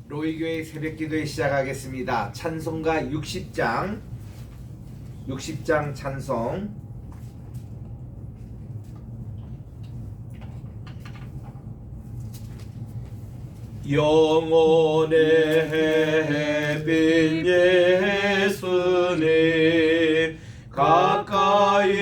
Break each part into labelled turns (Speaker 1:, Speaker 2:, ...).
Speaker 1: 로이교회 새벽기도회 시작하겠습니다. 찬송가 60장 찬송. 영혼의 햇빛 예수님 가까이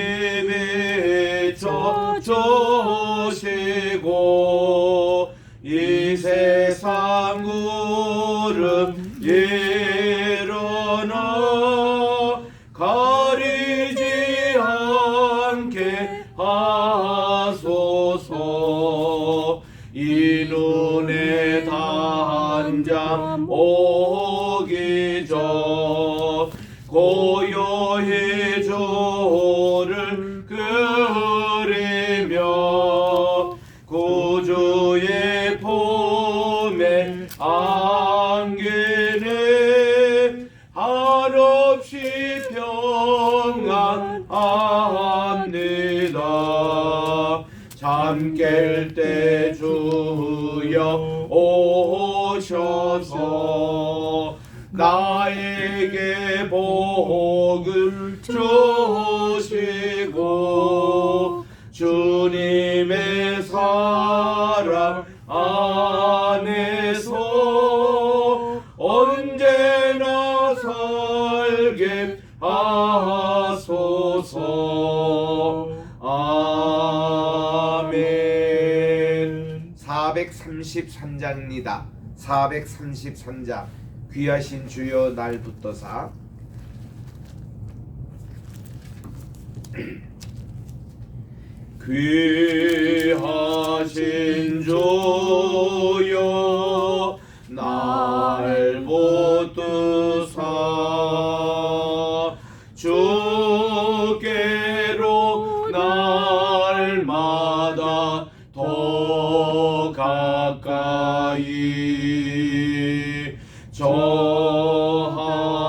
Speaker 1: 비춰주시고 이 세상 구름 일어나 가리지 않게 하소서. 이 눈에 단잠 오기 전 고요히 주를 그리며 구주의 품에 안기네 한없이 평안합니다. 잠 깰 때 주여 오셔서 나에게 복을 주시고 주님의 사랑 안에서 언제나 살게 하소서. 아멘. 433장입니다. 433장. 귀하신 주여 날 붙드사. 귀하신 주여 날 붙드사 주께로 날마다 더 가까이 저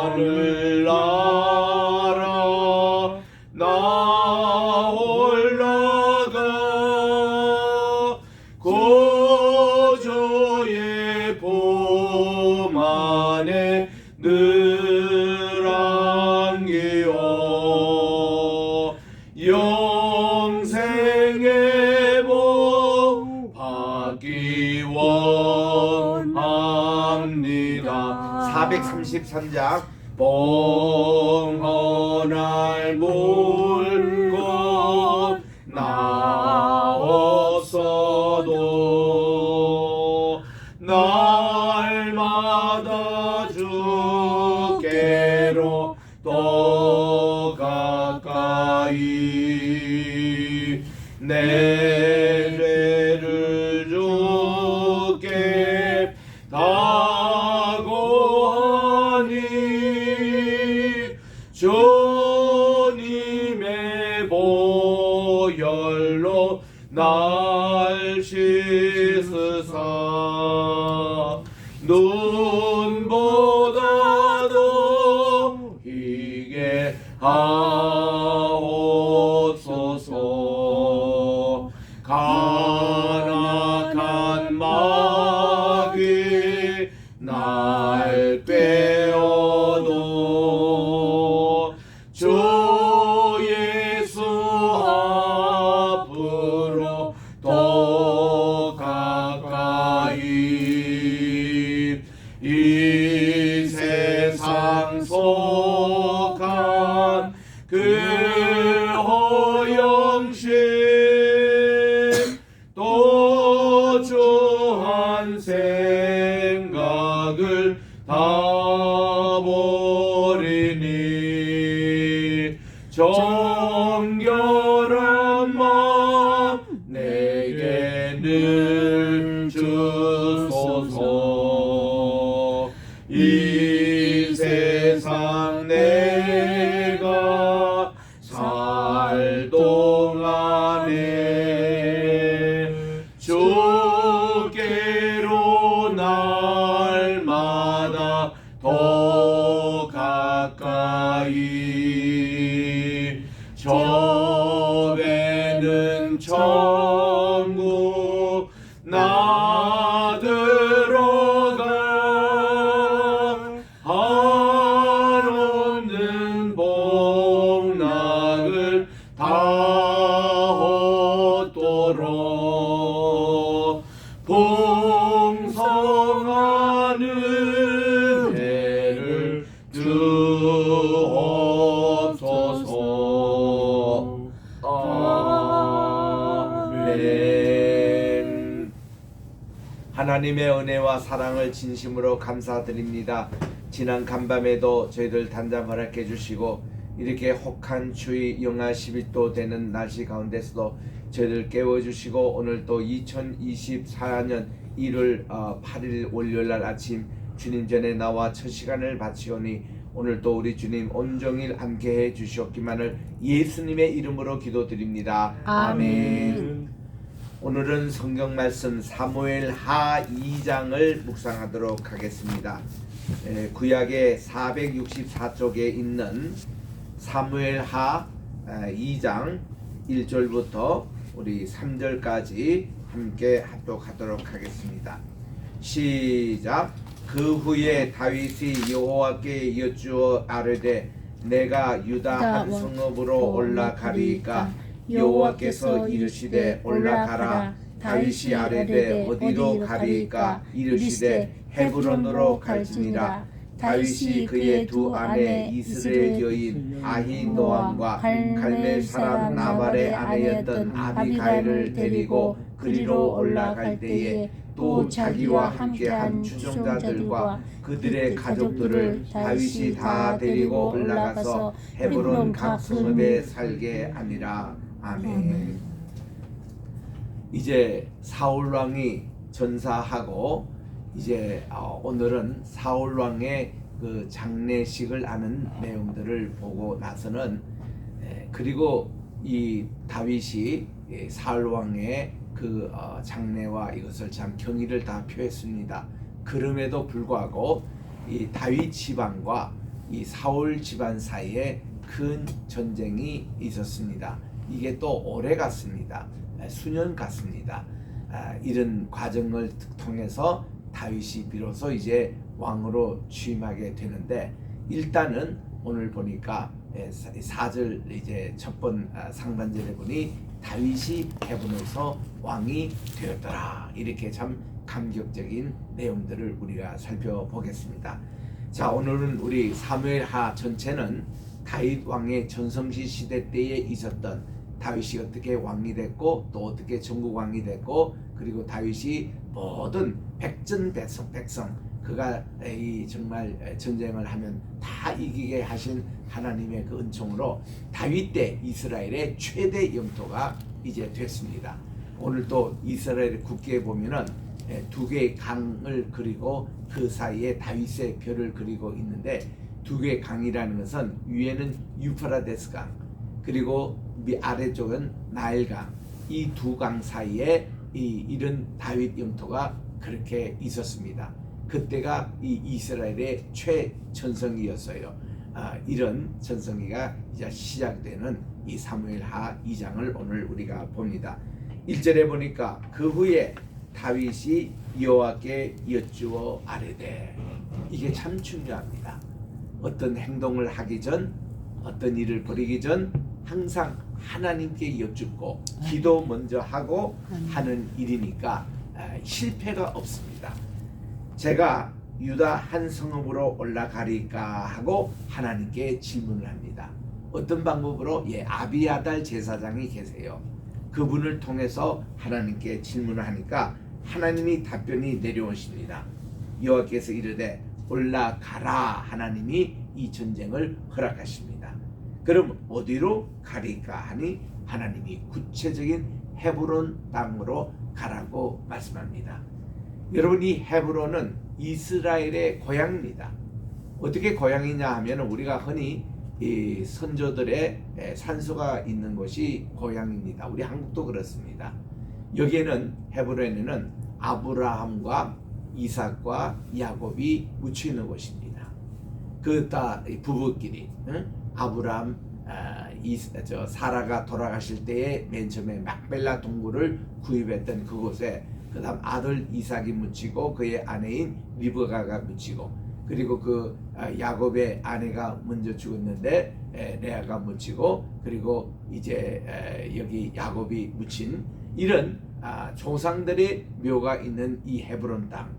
Speaker 1: 하늘나라 나 올라가 구주의 품 안에 늘 안기어 영생의 복 받기 원합니다. 433장. 뻥허날 물고 나왔어도 날마다 주께로 더 가까이 내 죄를 주께 다고하니 주님의 보혈로 날 씻으사 눈보다도 희게 하옵소서. 간악한 마귀 날 빼어도 주 예수 앞으로 더 가까이 이 세상 속한 그 허영심 또 주한 생각을 다 버리니 정결한 마음 내게 늘 주소서. 이 세상 내가 살 동안에 주께로 날마다 더 가까이 저 배는 천국 나 들어가 은혜를 주옵소서. 아멘. 하나님의 은혜와 사랑을 진심으로 감사드립니다. 지난 간밤에도 저희들 단잠 허락해 주시고 이렇게 혹한 추위 영하 11도 되는 날씨 가운데서도 저희들 깨워주시고 오늘 또 2024년 1월 8일 월요일날 아침 주님 전에 나와 첫 시간을 바치오니 오늘 또 우리 주님 온종일 함께해 주시옵기만을 예수님의 이름으로 기도드립니다. 아멘. 오늘은 성경 말씀 사무엘 하 2장을 묵상하도록 하겠습니다. 구약의 464쪽에 있는 사무엘 하 2장 1절부터 우리 3절까지 함께 합독하도록 하겠습니다. 시작. 그 후에 다윗이 여호와께 여쭈어 아뢰되 내가 유다 한 성읍으로 올라가리이까 여호와께서 이르시되 올라가라. 다윗이 아뢰되 어디로 가리이까 이르시되 헤브론으로 갈지니라. 다윗이 그의 두 아내 이스라엘 여인 아히노암과 갈멜 사람 나발의 아내였던 아비가일을 데리고 그리로 올라갈 때에 또 자기와 함께한 추종자들과 그들의 가족들을 다윗이 다 데리고 올라가서 헤브론 각 성읍에 살게 하니라. 아멘. 이제 사울 왕이 전사하고 이제 오늘은 사울 왕의 그 장례식을 하는 내용들을 보고 나서는 그리고 이 다윗이 사울 왕의 그 장례와 이것을 참 경의를 다 표했습니다. 그럼에도 불구하고 이 다윗 집안과 이 사울 집안 사이에 큰 전쟁이 있었습니다. 이게 또 오래 갔습니다. 수년 갔습니다. 이런 과정을 통해서 다윗이 비로소 이제 왕으로 취임하게 되는데 일단은 오늘 보니까 4절 이제 첫 번 상반절에 보니 다윗이 헤브론에서 왕이 되었더라. 이렇게 참 감격적인 내용들을 우리가 살펴보겠습니다. 자, 오늘은 우리 사무엘하 전체는 다윗 왕의 전성시 시대 때에 있었던 다윗이 어떻게 왕이 됐고 또 어떻게 전국 왕이 됐고 그리고 다윗이 모든 백성 그가 이 정말 전쟁을 하면 다 이기게 하신 하나님의 그 은총으로 다윗 때 이스라엘의 최대 영토가 이제 됐습니다. 오늘 또 이스라엘 국기에 보면은 두 개의 강을 그리고 그 사이에 다윗의 별을 그리고 있는데 두 개의 강이라는 것은 위에는 유프라데스 강 그리고 아래쪽은 나일강 이 두 강 사이에 이런 다윗 영토가 그렇게 있었습니다. 그때가 이 이스라엘의 최전성기였어요. 이런 전성기가 이제 시작되는 이 사무엘하 2장을 오늘 우리가 봅니다. 1절에 보니까 그 후에 다윗이 여호와께 여쭈어 아뢰되 이게 참 중요합니다. 어떤 행동을 하기 전 어떤 일을 벌이기 전 항상 하나님께 여쭙고 기도 먼저 하고 하는 일이니까 실패가 없습니다. 제가 유다 한 성읍으로 올라가리까 하고 하나님께 질문을 합니다. 어떤 방법으로? 아비아달 제사장이 계세요. 그분을 통해서 하나님께 질문을 하니까 하나님이 답변이 내려오십니다. 여호와께서 이르되 올라가라. 하나님이 이 전쟁을 허락하십니다. 그럼 어디로 가리까 하니 하나님이 구체적인 헤브론 땅으로 가라고 말씀합니다. 여러분, 이 헤브론은 이스라엘의 고향입니다. 어떻게 고향이냐 하면 우리가 흔히 이 선조들의 산소가 있는 곳이 고향입니다. 우리 한국도 그렇습니다. 여기에는 헤브론에는 아브라함과 이삭과 야곱이 묻혀 있는 곳입니다. 그 다 부부끼리 아브라함 사라가 돌아가실 때에 맨 처음에 막벨라 동굴을 구입했던 그곳에 그 다음 아들 이삭이 묻히고 그의 아내인 리브가가 묻히고 그리고 그 야곱의 아내가 먼저 죽었는데 레아가 묻히고 그리고 이제 여기 야곱이 묻힌 이런 조상들의 묘가 있는 이 헤브론 땅,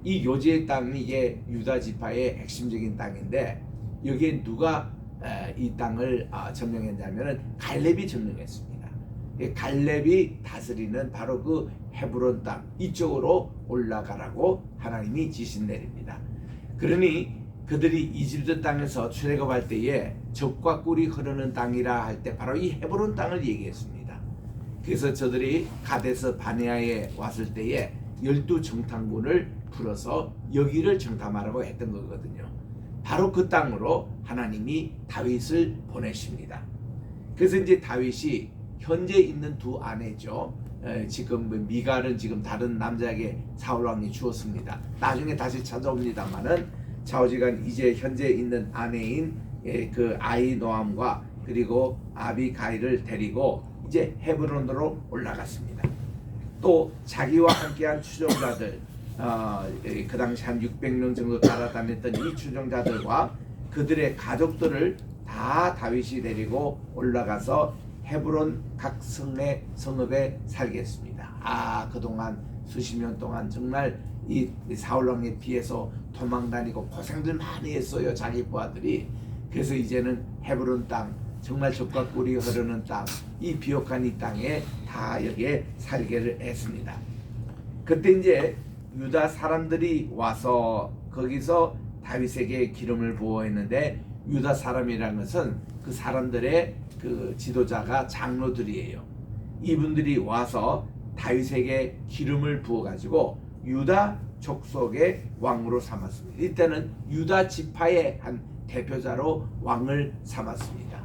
Speaker 1: 이 요지의 땅이 이게 유다 지파의 핵심적인 땅인데 여기에 누가 이 땅을 점령했냐면은 갈렙이 점령했습니다. 갈렙이 다스리는 바로 그 헤브론 땅 이쪽으로 올라가라고 하나님이 지시 내립니다. 그러니 그들이 이집트 땅에서 출애굽할 때에 젖과 꿀이 흐르는 땅이라 할 때 바로 이 헤브론 땅을 얘기했습니다. 그래서 저들이 가데스 바네아에 왔을 때에 12정탐꾼을 풀어서 여기를 정탐하라고 했던 거거든요. 바로 그 땅으로 하나님이 다윗을 보내십니다. 그래서 이제 다윗이 현재 있는 두 아내죠. 지금 미갈은 지금 다른 남자에게 사울 왕이 주었습니다. 나중에 다시 찾아옵니다만은 좌우지간 이제 현재 있는 아내인 그 아히노암과 그리고 아비가일을 데리고 이제 헤브론으로 올라갔습니다. 또 자기와 함께한 추종자들 그 당시 한 600명 정도 따라다녔던 이 추종자들과 그들의 가족들을 다 다윗이 데리고 올라가서 헤브론 각 성읍에 살게 했습니다. 그동안 수십 년 동안 정말 이 사울 왕에 비해서 도망다니고 고생들 많이 했어요. 자기 부하들이. 그래서 이제는 헤브론 땅, 정말 젖과 꿀이 흐르는 땅, 이 비옥한 이 땅에 다 여기에 살게를 했습니다. 그때 이제 유다 사람들이 와서 거기서 다윗에게 기름을 부어했는데 유다 사람이라는 것은 그 사람들의 그 지도자가 장로들이에요. 이분들이 와서 다윗에게 기름을 부어가지고 유다 족속의 왕으로 삼았습니다. 이때는 유다 지파의 한 대표자로 왕을 삼았습니다.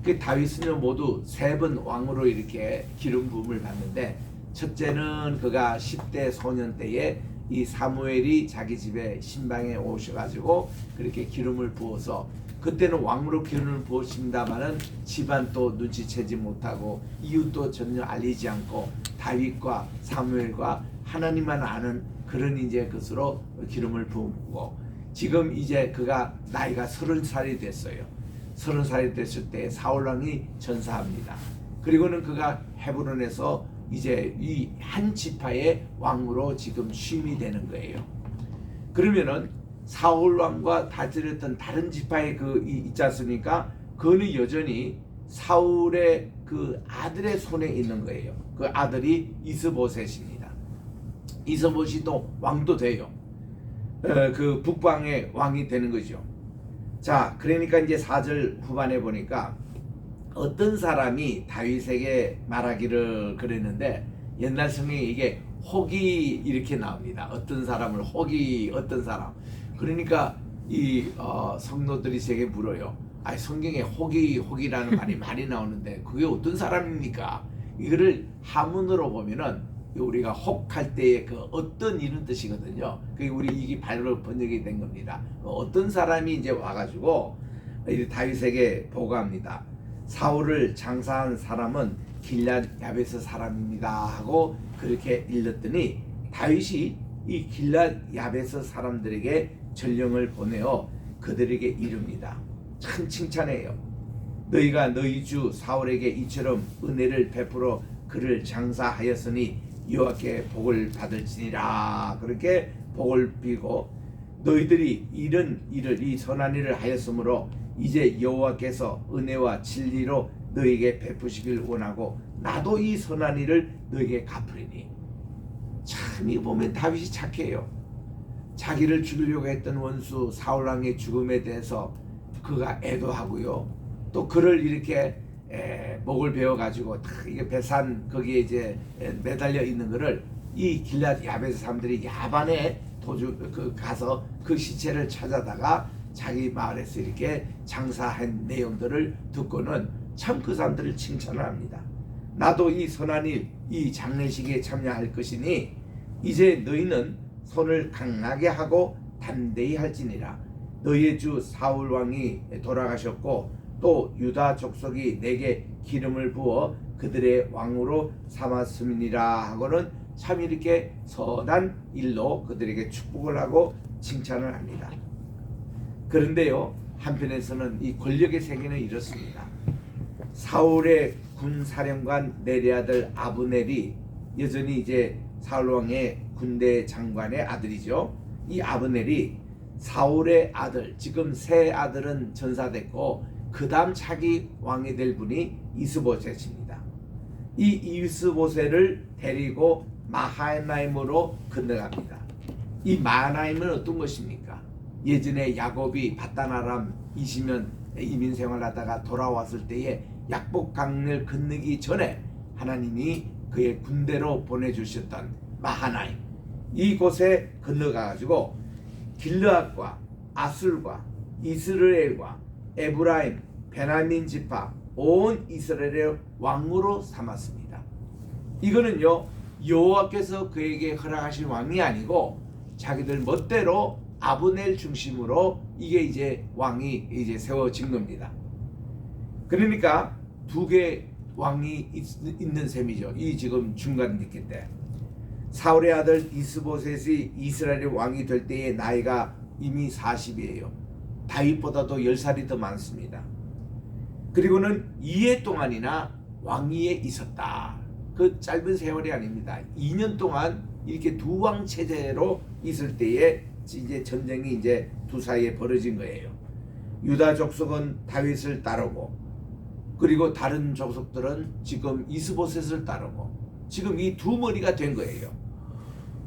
Speaker 1: 그 다윗은 모두 3번 왕으로 이렇게 기름 부음을 받는데 첫째는 그가 10대 소년 때에 이 사무엘이 자기 집에 신방에 오셔가지고 그렇게 기름을 부어서 그때는 왕으로 기름을 부으신다마는 집안 또 눈치채지 못하고 이웃도 전혀 알리지 않고 다윗과 사무엘과 하나님만 아는 그런 이제 것으로 기름을 부고 지금 이제 그가 나이가 30살이 됐어요. 30살이 됐을 때 사울 왕이 전사합니다. 그리고는 그가 헤브론에서 이제 이 한 지파의 왕으로 지금 취임이 되는 거예요. 그러면은 사울 왕과 다스렸던 다른 지파의 그 있지 않습니까? 그는 여전히 사울의 그 아들의 손에 있는 거예요. 그 아들이 이스보셋입니다. 이스보셋이 또 왕도 돼요. 그 북방의 왕이 되는 거죠. 자, 그러니까 이제 4절 후반에 보니까 어떤 사람이 다윗에게 말하기를 그랬는데 옛날 성경에 이게 혹이 이렇게 나옵니다. 어떤 사람을 혹이 어떤 사람. 그러니까 이 성도들이 제게 물어요. 성경에 혹이라는 말이 많이 나오는데 그게 어떤 사람입니까? 이거를 한문으로 보면은 우리가 혹할 때의 그 어떤 이런 뜻이거든요. 그게 우리 이게 바로 번역이 된 겁니다. 어떤 사람이 이제 와가지고 다윗에게 보고합니다. 사울을 장사한 사람은 길앗 야베스 사람입니다 하고 그렇게 일렀더니 다윗이 이 길앗 야베스 사람들에게 전령을 보내어 그들에게 이릅니다. 참 칭찬해요. 너희가 너희 주 사울에게 이처럼 은혜를 베풀어 그를 장사하였으니 여호와께 복을 받을지니라. 그렇게 복을 빌고 너희들이 이런 일을 이 선한 일을 하였으므로 이제 여호와께서 은혜와 진리로 너에게 베푸시길 원하고 나도 이 선한 일을 너에게 갚으리니. 참 이거 보면 다윗이 착해요. 자기를 죽이려고 했던 원수 사울왕의 죽음에 대해서 그가 애도하고요. 또 그를 이렇게 목을 베어가지고 이게 배산 거기에 이제 매달려 있는 거를 이 길앗 야베스 사람들이 야반에 가서 그 시체를 찾아다가 자기 마을에서 이렇게 장사한 내용들을 듣고는 참 그 사람들을 칭찬을 합니다. 나도 이 선한 일, 이 장례식에 참여할 것이니 이제 너희는 손을 강하게 하고 담대히 할지니라. 너희의 주 사울 왕이 돌아가셨고 또 유다 족속이 내게 기름을 부어 그들의 왕으로 삼았음이니라 하고는 참 이렇게 선한 일로 그들에게 축복을 하고 칭찬을 합니다. 그런데요, 한편에서는 이 권력의 세계는 이렇습니다. 사울의 군사령관 내리 아들 아브넬이 여전히 이제 사울 왕의 군대 장관의 아들이죠. 이 아브넬이 사울의 아들, 지금 세 아들은 전사됐고 그 다음 차기 왕이 될 분이 이스보셋입니다. 이 이스보셋을 데리고 마하나임으로 건너갑니다. 이 마하나임은 어떤 것입니까? 예전에 야곱이 바단 아람 20년 이민 생활하다가 돌아왔을 때에 약복 강을 건너기 전에 하나님이 그의 군대로 보내주셨던 마하나임, 이곳에 건너가가지고 길르앗과 아술과 이스라엘과 에브라임, 베냐민 지파 온 이스라엘의 왕으로 삼았습니다. 이거는요, 여호와께서 그에게 허락하신 왕이 아니고 자기들 멋대로 아브넬 중심으로 이게 이제 왕이 이제 세워진 겁니다. 그러니까 두 개 왕이 있는 셈이죠. 이 지금 중간 있기 때 사울의 아들 이스보셋이 이스라엘의 왕이 될 때의 나이가 이미 40이에요. 다윗보다도 10살이 더 많습니다. 그리고는 2해 동안이나 왕위에 있었다. 그 짧은 세월이 아닙니다. 2년 동안 이렇게 두 왕 체제로 있을 때에 이제 전쟁이 이제 두 사이에 벌어진 거예요. 유다 족속은 다윗을 따르고, 그리고 다른 족속들은 지금 이스보셋을 따르고, 지금 이 두 머리가 된 거예요.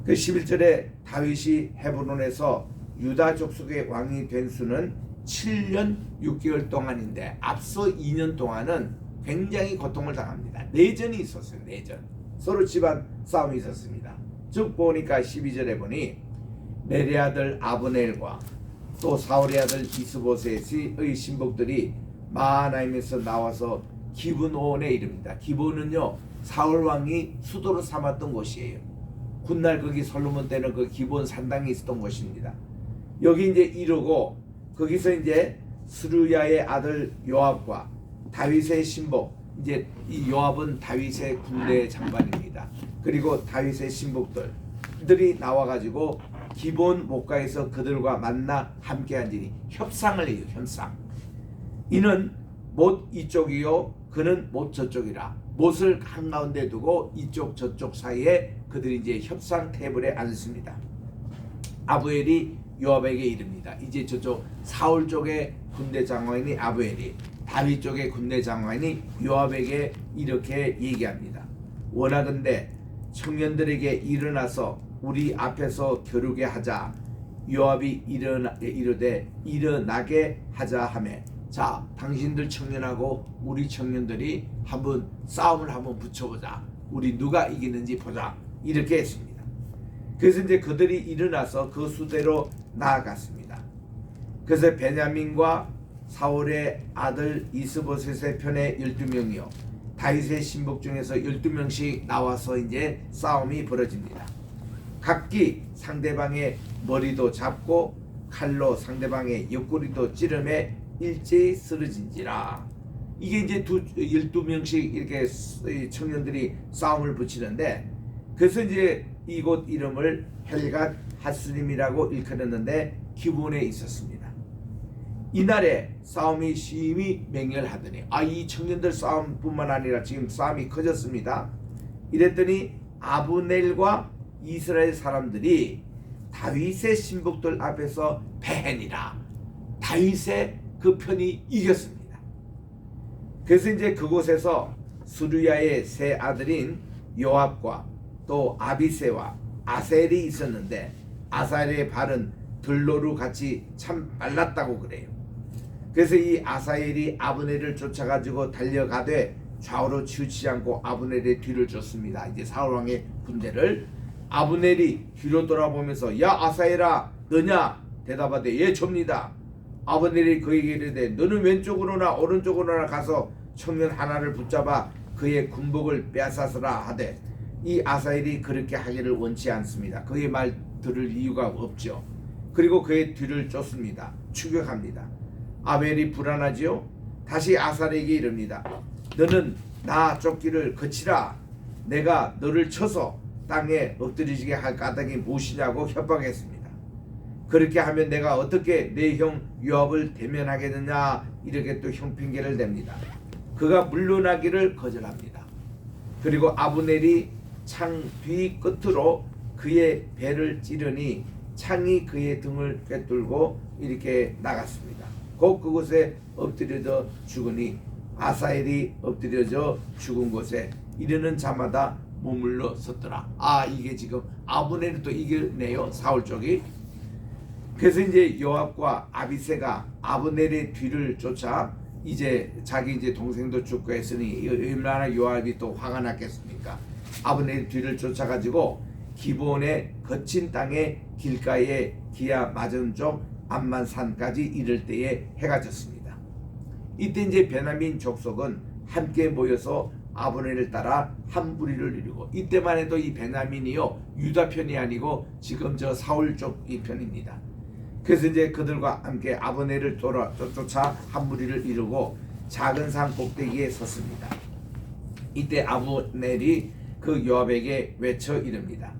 Speaker 1: 그 11절에 다윗이 헤브론에서 유다 족속의 왕이 된 수는 7년 6개월 동안인데 앞서 2년 동안은 굉장히 고통을 당합니다. 내전이 있었어요. 내전. 서로 집안 싸움이 있었습니다. 쭉 보니까 12절에 보니 넬의 아들 아브넬과 또 사울의 아들 이스보셋의 신복들이 마하나임에서 나와서 기브온에 이릅니다. 기브온은요, 사울 왕이 수도로 삼았던 곳이에요. 훗날 거기 솔로몬 때는 그 기브온 산당이 있었던 곳입니다. 여기 이제 이르고 거기서 이제 스루야의 아들 요압과 다윗의 신복, 이제 이 요압은 다윗의 군대 장관입니다. 그리고 다윗의 신복들이 나와가지고 기브온 목가에서 그들과 만나 함께한지니 협상을 해요. 협상. 이는 못 이쪽이요 그는 못 저쪽이라. 못을 한가운데 두고 이쪽 저쪽 사이에 그들이 이제 협상 테이블에 앉습니다. 아브엘이 요압에게 이릅니다. 이제 저쪽 사울 쪽의 군대 장관이 아브엘이, 다윗 쪽의 군대 장관이 요압에게 이렇게 얘기합니다. 원하건대 청년들에게 일어나서 우리 앞에서 겨루게 하자. 요압이 이르되 일어나게 하자 하매, 자, 당신들 청년하고 우리 청년들이 한번 싸움을 한번 붙여보자. 우리 누가 이기는지 보자. 이렇게 했습니다. 그래서 이제 그들이 일어나서 그 수대로 나아갔습니다. 그래서 베냐민과 사울의 아들 이스보셋의 편에 12명이요 다윗의 신복 중에서 12명씩 나와서 이제 싸움이 벌어집니다. 각기 상대방의 머리도 잡고 칼로 상대방의 옆구리도 찌르매 일제히 쓰러진지라. 이게 이제 12명씩 이렇게 청년들이 싸움을 붙이는데, 그래서 이제 이곳 이름을 헬갓 하스림이라고 일컬었는데 기브온에 있었습니다. 이날에 싸움이 심히 맹렬하더니, 이 청년들 싸움뿐만 아니라 지금 싸움이 커졌습니다. 이랬더니 아브넬과 이스라엘 사람들이 다윗의 신복들 앞에서 패해니라. 다윗의 그 편이 이겼습니다. 그래서 이제 그곳에서 수르야의 세 아들인 요압과 또 아비새와 아셀이 있었는데, 아사엘의 발은 들로루 같이 참 빨랐다고 그래요. 그래서 이 아사엘이 아브넬을 쫓아가지고 달려가되 좌우로 치우치지 않고 아브넬의 뒤를 쫓습니다. 이제 사울왕의 군대를. 아브넬이 뒤로 돌아보면서 야 아사엘아 너냐? 대답하되 예 접니다. 아브넬이 그에게 이르되 너는 왼쪽으로나 오른쪽으로나 가서 청년 하나를 붙잡아 그의 군복을 빼앗아서라 하되, 이 아사엘이 그렇게 하기를 원치 않습니다. 그의 말 들을 이유가 없죠. 그리고 그의 뒤를 쫓습니다. 추격합니다. 아벨이 불안하지요. 다시 아사엘에게 이릅니다. 너는 나 쫓기를 거치라. 내가 너를 쳐서 땅에 엎드리지게 할 까닭이 무엇이냐고 협박했습니다. 그렇게 하면 내가 어떻게 내 형 요압을 대면하겠느냐, 이렇게 또 형핑계를 댑니다. 그가 물러나기를 거절합니다. 그리고 아브넬이 창 뒤 끝으로 그의 배를 찌르니 창이 그의 등을 꿰뚫고 이렇게 나갔습니다. 곧 그곳에 엎드려져 죽으니 아사엘이 엎드려져 죽은 곳에 이르는 자마다 머물러 섰더라. 이게 지금 아브넬을 또 이겨내요, 사울 쪽이. 그래서 이제 요압과 아비새가 아브넬의 뒤를 쫓아 이제 자기 이제 동생도 죽고 했으니 얼마나 요압이 또 화가 났겠습니까? 아브넬의 뒤를 쫓아가지고 기브온의 거친 땅의 길가에 기아 맞은쪽 암만산까지 이를 때에 해가 졌습니다. 이때 이제 베냐민 족속은 함께 모여서 아브넬을 따라 한 무리를 이루고, 이때만 해도 이 베냐민이요 유다 편이 아니고 지금 저 사울 쪽 이 편입니다. 그래서 이제 그들과 함께 아브넬을 쫓아 한 무리를 이루고 작은 산 꼭대기에 섰습니다. 이때 아브넬이 그 요압에게 외쳐 이릅니다.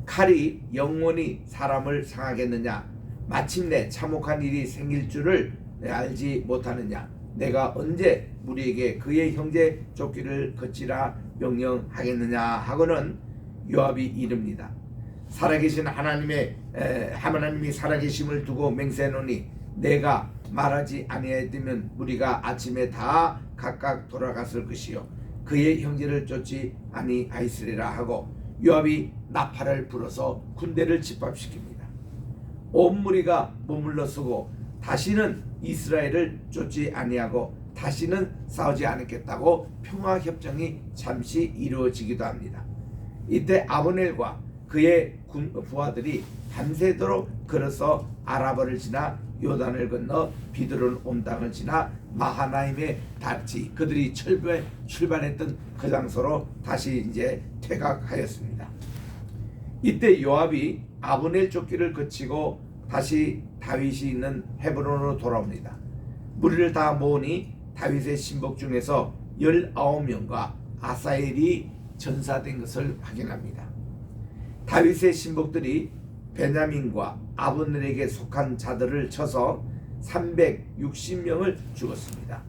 Speaker 1: 칼이 영원히 사람을 상하겠느냐? 마침내 참혹한 일이 생길 줄을 알지 못하느냐? 내가 언제 무리에게 그의 형제 쫓기를 거치라 명령하겠느냐 하고는 요압이 이릅니다. 살아계신 하나님이 살아계심을 두고 맹세하노니 내가 말하지 아니하였다면 무리가 아침에 다 각각 돌아갔을 것이요 그의 형제를 쫓지 아니하였으리라 하고 요압이 나팔을 불어서 군대를 집합시킵니다. 온 무리가 머물러 서고 다시는 이스라엘을 쫓지 아니하고 다시는 싸우지 않겠다고 평화협정이 잠시 이루어지기도 합니다. 이때 아브넬과 그의 부하들이 밤새도록 걸어서 아라바를 지나 요단을 건너 비드론 온 땅을 지나 마하나임에 닿지 그들이 출발했던 그 장소로 다시 이제 퇴각하였습니다. 이때 요압이 아브넬 쫓기를 거치고 다시 다윗이 있는 헤브론으로 돌아옵니다. 무리를 다 모으니 다윗의 신복 중에서 19명과 아사엘이 전사된 것을 확인합니다. 다윗의 신복들이 베냐민과 아브넬에게 속한 자들을 쳐서 360명을 죽었습니다.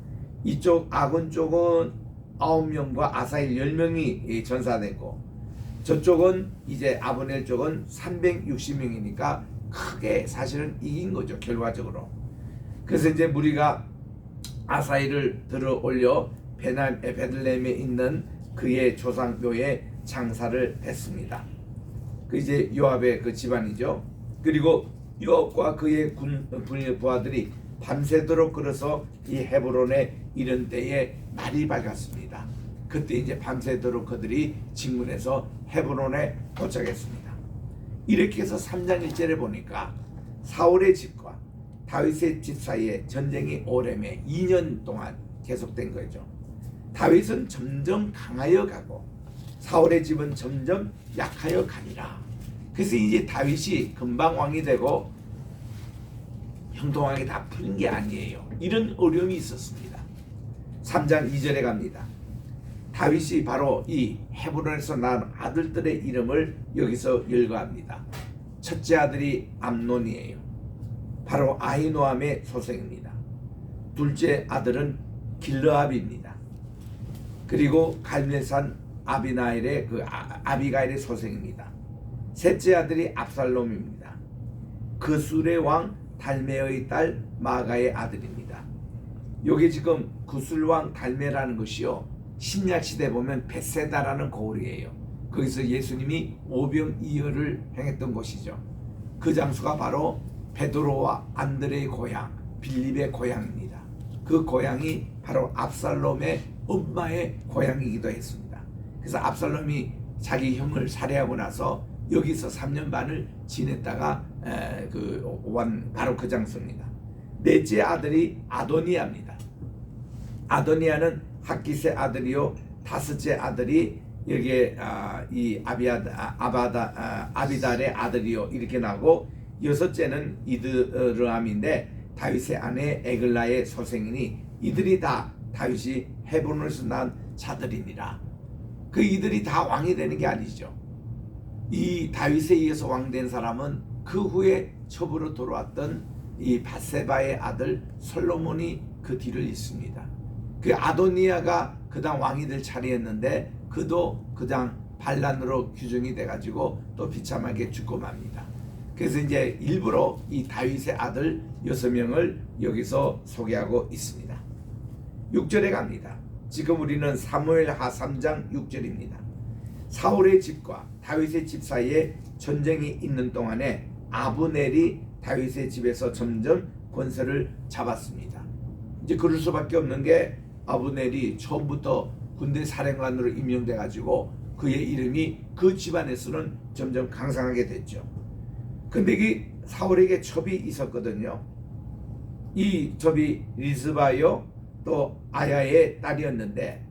Speaker 1: 이쪽 아군 쪽은 9명과 아사엘 10명이 전사됐고 저쪽은 이제 아브넬 쪽은 360명이니까 크게 사실은 이긴 거죠, 결과적으로. 그래서 이제 무리가 아사엘을 들어 올려 베들레헴에 있는 그의 조상묘에 장사를 했습니다. 그 이제 요압의 그 집안이죠. 그리고 요압과 그의 부하들이 밤새도록 걸어서 이 헤브론에 이른 때에 날이 밝았습니다. 그때 이제 밤새도록 그들이 진군해서 헤브론에 도착했습니다. 이렇게 해서 3장 1절에 보니까 사울의 집과 다윗의 집 사이에 전쟁이 오래매 2년 동안 계속된 거죠. 다윗은 점점 강하여 가고 사울의 집은 점점 약하여 가니라. 그래서 이제 다윗이 금방 왕이 되고 형통하게 다 푸는 게 아니에요. 이런 어려움이 있었습니다. 3장 2절에 갑니다. 다윗이 바로 이 헤브론에서 낳은 아들들의 이름을 여기서 열거합니다. 첫째 아들이 암논이에요. 바로 아히노암의 소생입니다. 둘째 아들은 길르압입니다. 그리고 갈멜산 아비나엘의 그 아비가일의 소생입니다. 셋째 아들이 압살롬입니다. 그술의 왕 달메의 딸 마가의 아들입니다. 여기 지금 구술 왕 달메라는 것이요, 신약 시대 보면 벳세다라는 고을이에요. 거기서 예수님이 오병이어를 행했던 곳이죠. 그 장소가 바로 베드로와 안드레의 고향 빌립의 고향입니다. 그 고향이 바로 압살롬의 엄마의 고향이기도 했습니다. 그래서 압살롬이 자기 형을 살해하고 나서 여기서 3년 반을 지냈다가 바로 그 장소입니다. 넷째 아들이 아도니아입니다. 아도니아는 학기스의 아들이요, 다섯째 아들이 여기에 이 아비달의 아들이요 이렇게 나고, 여섯째는 이드르암인데 다윗의 아내 에글라의 소생이니 이들이 다 다윗이 헤브론에서 난 자들이니라. 그 이들이 다 왕이 되는 게 아니죠. 이 다윗에 이어서 왕된 사람은 그 후에 첩으로 돌아왔던 이 밧세바의 아들 솔로몬이 그 뒤를 잇습니다. 그 아도니아가 그당 왕이 될 차례였는데 그도 그당 반란으로 규정이 돼가지고 또 비참하게 죽고 맙니다. 그래서 이제 일부러 이 다윗의 아들 6명을 여기서 소개하고 있습니다. 6절에 갑니다. 지금 우리는 사무엘하 3장 6절입니다. 사울의 집과 다윗의 집 사이에 전쟁이 있는 동안에 아브넬이 다윗의 집에서 점점 권세를 잡았습니다. 이제 그럴 수밖에 없는 게 아브넬이 처음부터 군대 사령관으로 임명돼 가지고 그의 이름이 그 집안에서는 점점 강성하게 됐죠. 근데 이 사울에게 첩이 있었거든요. 이 첩이 리스바요 또 아야의 딸이었는데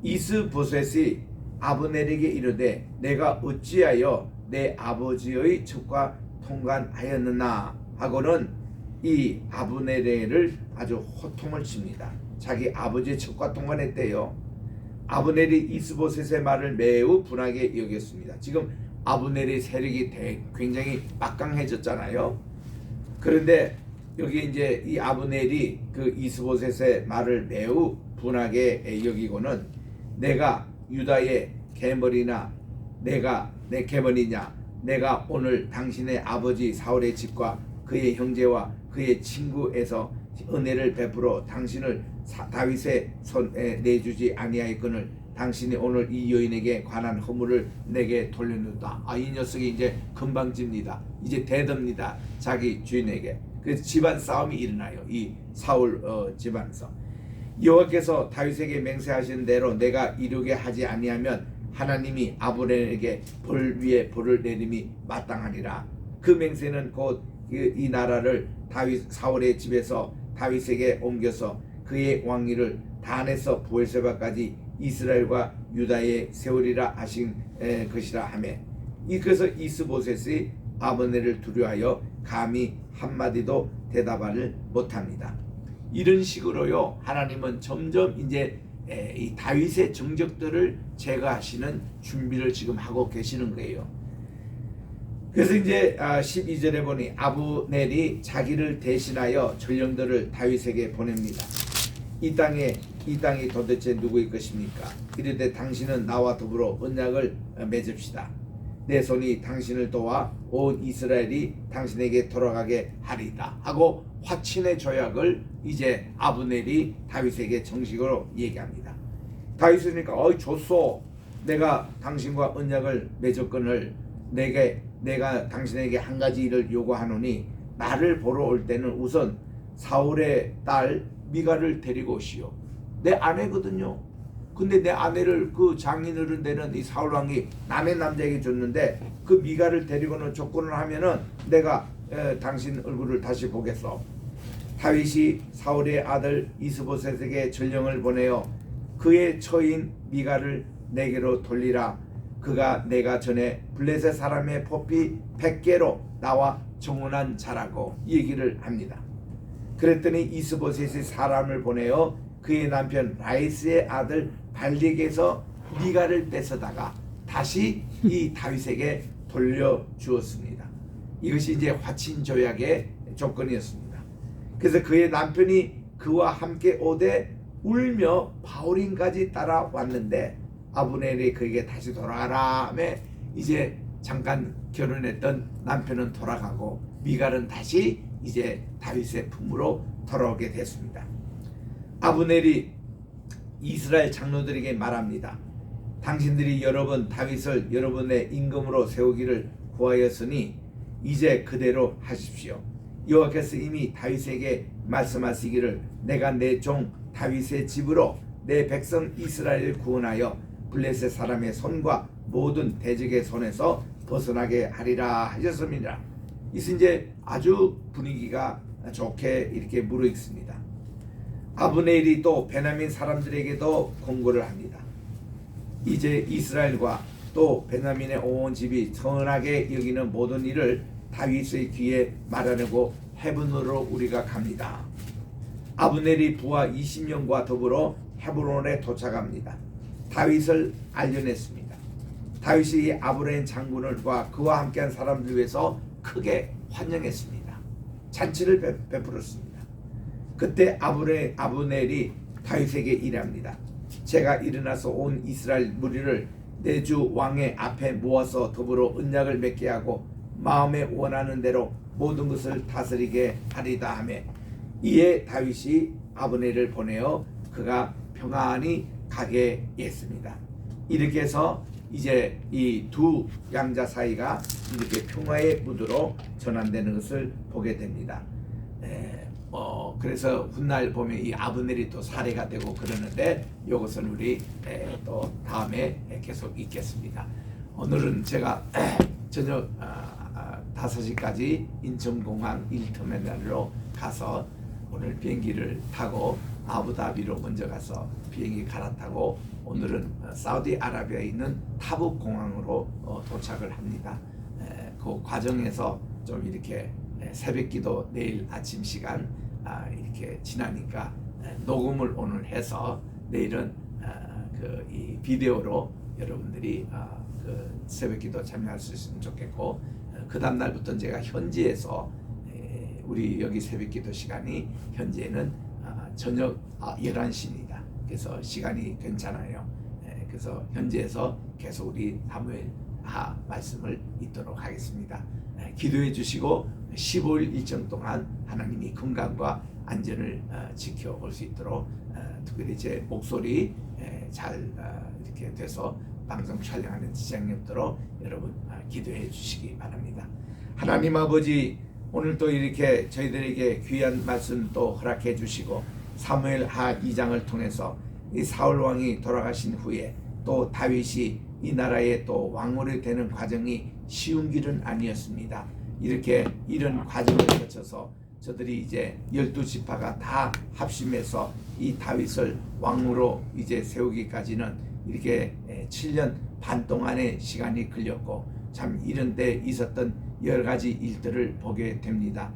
Speaker 1: 이스보셋이 아브넬에게 이르되 내가 어찌하여 내 아버지의 첩과 통관하였느냐 하고는 이 아브넬을 아주 호통을 칩니다. 자기 아버지의 첩과 통관했대요. 아브넬이 이스보셋의 말을 매우 분하게 여겼습니다. 지금 아브넬의 세력이 굉장히 막강해졌잖아요. 그런데 여기 이제 이 아브넬이 그 이스보셋의 말을 매우 분하게 여기고는 내가 유다의 계머리나 내가 내 계머리냐 내가 오늘 당신의 아버지 사울의 집과 그의 형제와 그의 친구에서 은혜를 베풀어 당신을 다윗의 손에 내주지 아니하였거늘 당신이 오늘 이 여인에게 관한 허물을 내게 돌려놓다. 이 녀석이 이제 금방집니다. 이제 대듭니다. 자기 주인에게. 그래서 집안 싸움이 일어나요. 이 사울 집안에서. 여호와께서 다윗에게 맹세하신 대로 내가 이루게 하지 아니하면 하나님이 아브넬에게 벌 위에 벌을 내림이 마땅하니라. 그 맹세는 곧 이 나라를 다윗 사울의 집에서 다윗에게 옮겨서 그의 왕위를 단에서 부엘세바까지 이스라엘과 유다에 세우리라 하신 것이라 하매 그래서 이스보셋이 아브넬을 두려워하여 감히 한마디도 대답을 못합니다. 이런 식으로요 하나님은 점점 이제 이 다윗의 정적들을 제거하시는 준비를 지금 하고 계시는 거예요. 그래서 이제 12절에 보니 아브넬이 자기를 대신하여 전령들을 다윗에게 보냅니다. 이 땅이 도대체 누구의 것입니까? 이르되 당신은 나와 더불어 언약을 맺읍시다. 내 손이 당신을 도와 온 이스라엘이 당신에게 돌아가게 하리이다 하고 화친의 조약을 이제 아브넬이 다윗에게 정식으로 얘기합니다. 다윗이니까 좋소. 내가 당신과 언약을 맺었거늘 내가 당신에게 한 가지 일을 요구하노니 나를 보러 올 때는 우선 사울의 딸 미가를 데리고 오시오. 내 아내거든요. 근데 내 아내를 그 장인어른 되는 이 사울 왕이 남의 남자에게 줬는데 그 미가를 데리고는 조건을 하면은 내가 당신 얼굴을 다시 보겠어. 다윗이 사울의 아들 이스보셋에게 전령을 보내어 그의 처인 미가를 내게로 돌리라. 그가 내가 전에 블레셋 사람의 포피 100개로 나와 정혼한 자라고 얘기를 합니다. 그랬더니 이스보셋이 사람을 보내어 그의 남편 라이스의 아들 발릭에서 미가를 뺏어다가 다시 이 다윗에게 돌려주었습니다. 이것이 이제 화친 조약의 조건이었습니다. 그래서 그의 남편이 그와 함께 오되 울며 바울인까지 따라왔는데 아브넬이 그에게 다시 돌아가라 하며 이제 잠깐 결혼했던 남편은 돌아가고 미갈은 다시 이제 다윗의 품으로 돌아오게 됐습니다. 아브넬이 이스라엘 장로들에게 말합니다. 당신들이 여러 번 다윗을 여러분의 임금으로 세우기를 구하였으니 이제 그대로 하십시오. 여호와께서 이미 다윗에게 말씀하시기를 내가 내 종 다윗의 집으로 내 백성 이스라엘을 구원하여 블레셋 사람의 손과 모든 대적의 손에서 벗어나게 하리라 하셨습니다. 이제 아주 분위기가 좋게 이렇게 무르익습니다. 아브넬이 또 베냐민 사람들에게도 공고를 합니다. 이제 이스라엘과 또 베냐민의 온 집이 선하게 여기는 모든 일을 다윗의 귀에 말하려고 헤브론으로 우리가 갑니다. 아브넬이 부하 20명과 더불어 헤브론에 도착합니다. 다윗을 알려냈습니다. 다윗이 아브넬 장군과 그와 함께한 사람들 위해서 크게 환영했습니다. 잔치를 베풀었습니다. 그때 아브넬이 다윗에게 이랍니다. 제가 일어나서 온 이스라엘 무리를 내 주 왕의 앞에 모아서 더불어 언약을 맺게 하고 마음에 원하는 대로 모든 것을 다스리게 하리다 하며 이에 다윗이 아브넬을 보내어 그가 평안히 가게 했습니다. 이렇게 해서 이제 이 두 양자 사이가 이렇게 평화의 무드로 전환되는 것을 보게 됩니다. 그래서 훗날 보면 이 아브넬이 또 살해가 되고 그러는데 이것은 우리 또 다음에 계속 읽겠습니다. 오늘은 제가 저녁 5시까지 인천공항 일터미널로 가서 오늘 비행기를 타고 아부다비로 먼저 가서 비행기 갈아타고 오늘은 사우디아라비아에 있는 타북 공항으로 도착을 합니다. 그 과정에서 좀 이렇게 새벽기도 내일 아침 시간 이렇게 지나니까 녹음을 오늘 해서 내일은 이 비디오로 여러분들이 그 새벽기도 참여할 수 있으면 좋겠고 그 다음 날부터 제가 현지에서 우리 여기 새벽기도 시간이 현재는 저녁 11시입니다. 그래서 시간이 괜찮아요. 그래서 현지에서 계속 우리 사무엘하 말씀을 읽도록 하겠습니다. 기도해 주시고 15일 일정 동안 하나님이 건강과 안전을 지켜올 수 있도록 특별히 제 목소리 잘 이렇게 돼서 방송 촬영하는 지장이 없도록 여러분 기도해 주시기 바랍니다. 하나님 아버지 오늘 또 이렇게 저희들에게 귀한 말씀 또 허락해 주시고 사무엘하 2장을 통해서 이 사울 왕이 돌아가신 후에 또 다윗이 이 나라의 또 왕으로 되는 과정이 쉬운 길은 아니었습니다. 이렇게 이런 과정을 거쳐서 저들이 이제 12지파가 다 합심해서 이 다윗을 왕으로 이제 세우기까지는 이렇게 7년 반 동안의 시간이 걸렸고 참 이런 데 있었던 여러 가지 일들을 보게 됩니다.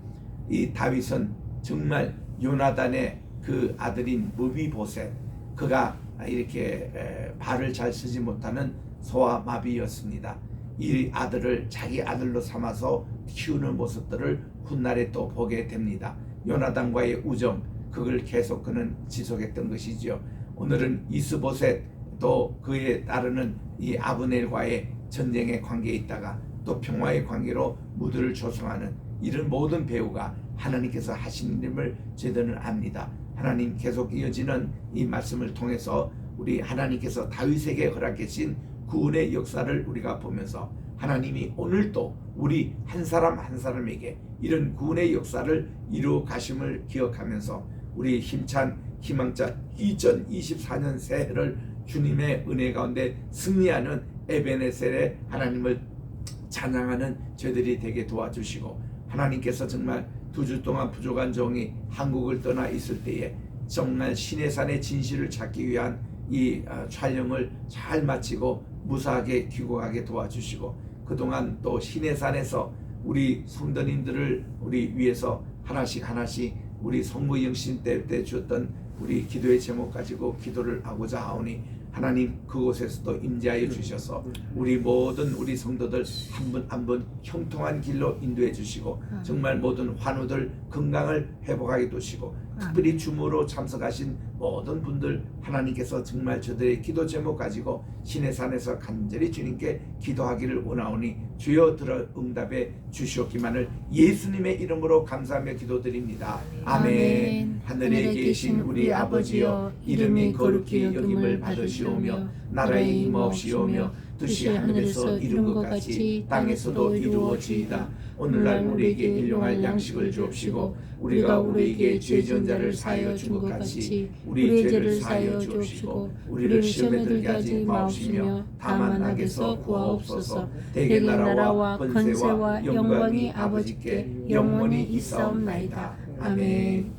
Speaker 1: 이 다윗은 정말 요나단의 그 아들인 무비보셋 그가 이렇게 발을 잘 쓰지 못하는 소아마비였습니다. 이 아들을 자기 아들로 삼아서 키우는 모습들을 훗날에 또 보게 됩니다. 요나단과의 우정 그걸 계속 그는 지속했던 것이죠. 오늘은 이스보셋 또 그에 따르는 이 아브넬과의 전쟁의 관계에 있다가 또 평화의 관계로 무드를 조성하는 이런 모든 배우가 하나님께서 하신 일을 저희들은 압니다. 하나님 계속 이어지는 이 말씀을 통해서 우리 하나님께서 다윗에게 허락하신 구원의 역사를 우리가 보면서 하나님이 오늘도 우리 한 사람 한 사람에게 이런 구원의 역사를 이루어 가심을 기억하면서 우리 힘찬 희망자 2024년 새해를 주님의 은혜 가운데 승리하는 에베네셀의 하나님을 찬양하는 저희들이 되게 도와주시고 하나님께서 정말 2주 동안 부족한 종이 한국을 떠나 있을 때에 정말 시내산의 진실을 찾기 위한 이 촬영을 잘 마치고 무사하게 귀국하게 도와주시고 그동안 또 시내산에서 우리 성도님들을 우리 위해서 하나씩 우리 성부 영신 때 주었던 우리 기도의 제목 가지고 기도를 하고자 하오니 하나님 그곳에서도 임재하여 주셔서 우리 모든 우리 성도들 한 분 한 분 형통한 길로 인도해 주시고 정말 모든 환우들 건강을 회복하게 두시고 특별히 주무로 참석하신 모든 분들 하나님께서 정말 저들의 기도 제목 가지고 시내산에서 간절히 주님께 기도하기를 원하오니 주여 들어 응답해 주시옵기만을 예수님의 이름으로 감사하며 기도드립니다. 아멘. 하늘에 계신 우리 아버지여 이름이 거룩히 여김을 받으시오며 나라의 임하옵시오며 뜻이 하늘에서 이룬 것 같이 땅에서도 이루어지이다. 오늘날 우리에게 일용할 양식을 주옵시고 우리가 우리에게 죄 지은 자를 사하여 준 것 같이 우리 죄를 사하여 주옵시고 우리를 시험에 들게 하지 마옵시며 다만 악에서 구하옵소서. 대개 나라와 권세와 영광이 아버지께 영원히 있사옵나이다. 아멘.